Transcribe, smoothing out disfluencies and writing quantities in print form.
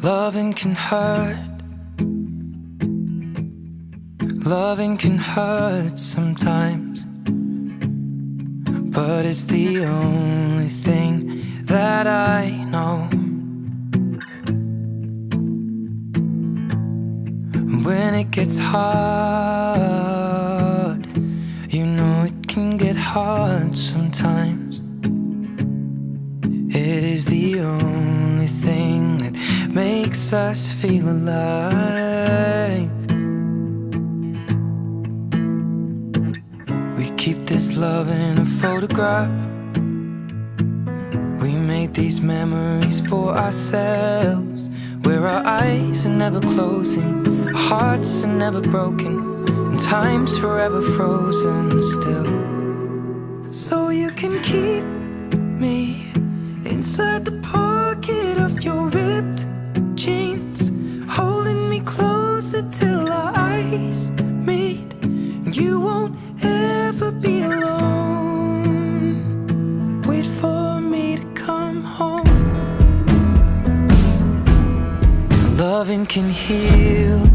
Loving can hurt. Loving can hurt sometimes, but it's the only thing that I know. When it gets hard, you know it can get hard sometimes. It is the only thing that makes us feel alive. We keep this love in a photograph. We made these memories for ourselves, where our eyes are never closing, our hearts are never broken, and time's forever frozen still. So you can keep me inside the pocket of your ripped jeans, holding me closer till our eyes meet, and you won't ever be alone. Wait for me to come home. Loving can heal.